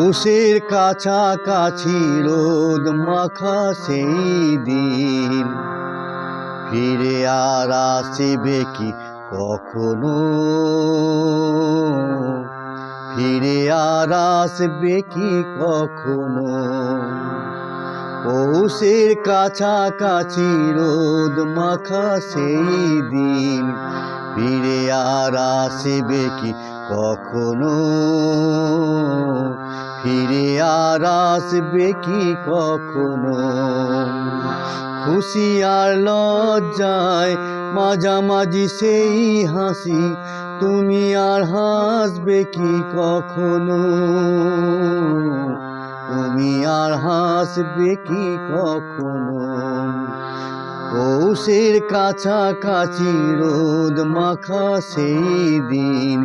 পৌষের কাছাকাছি রোদ মাখা সেই দিন ফিরে আর আসবে কি কখনো, ফিরে আর আসবে কি কখনো। পৌষের কাছাকাছি রোদ মাখা সেই দিন ফিরে আর আসবে কি কখনো, ফিরে আর আসবে কি কখনো। খুশি আর লজ্জায় মাঝামাঝি সেই হাসি, তুমি আর হাসবে কি কখনো, তুমি আর হাসবে কি কখনো। পৌষের কাছাকাছি রোদ মাখা সেই দিন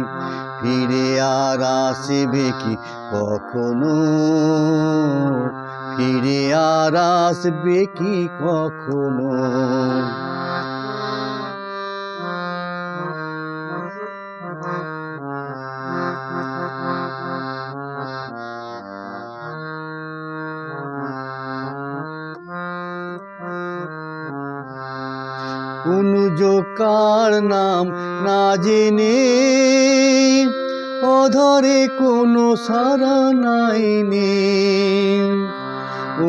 ফিরে আর আসবে কি কখনো, ফিরে আর আসবে কি কখনো। অনুযোকার নাম না জেনে অধরে কোনো সারা নাই নে,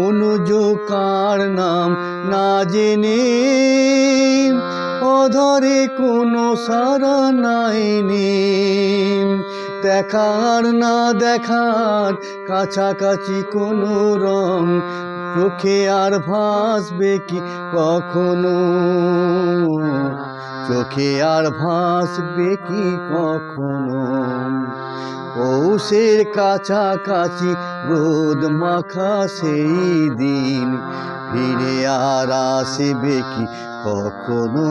অনুযোকার নাম না জেনে অধরে কোনো সারা নাই নে। দেখার না দেখার কাছাকাছি কোনো রং চোখে আর ভাসবে কি কখনো, চোখে আর ভাসবে কি কখনো। পৌষের কাছাকাছি রোদ মাখা সেই দিন ফিরে আর আসবে কি কখনো,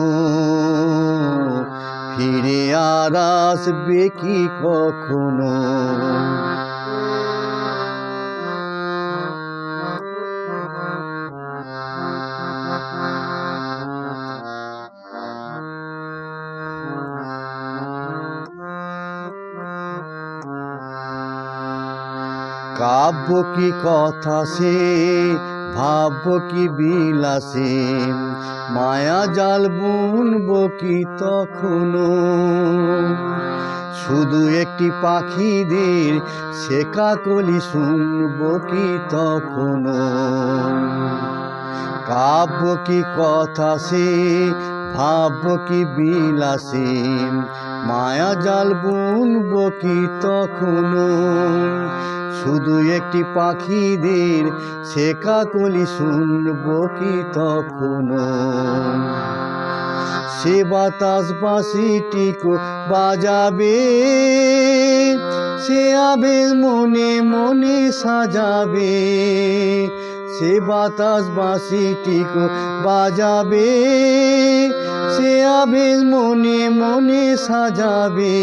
ফিরে আর আসবে কি কখনো। কাব্য কি কথা সে, ভাবব কি বিলাসে, মায়া জাল বুনব কি তখনো। শুধু একটি পাখিদের শেখা কলি শুনব কি তখনো। কাব্য কি কথা সে, ভাবব কি বিলাসে, মায়া জাল বুনব কি তখনো। শুধু একটি পাখিদের শেখা কলি শুনব কি তখনো। সে বাতাস বাঁশিটিকে বাজাবে, সে আবেগ মনে মনে সাজাবে, সে বাতাস বাঁশিটিকে বাজাবে, সে আবেগ মনে মনে সাজাবে।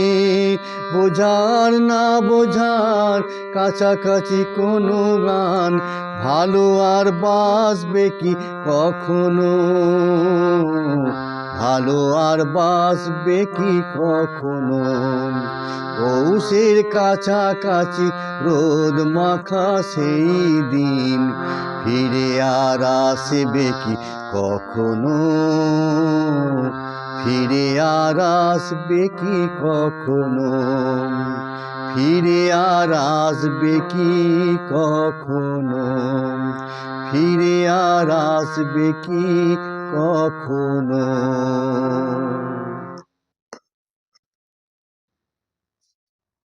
বোঝার না বোঝার কাছাকাছি কোনো গান ভালো আর বাসবে কি কখনো, ভালো আর বাসবে কি কখনো। পৌষের কাছাকাছি রোদ মাখা সেই দিন ফিরে আর আসবে কি কখনো, ফিরে আর আসবে কি কখনো, ফিরে আর আসবে কি কখনো, ফিরে আর আসবে কি কখনো।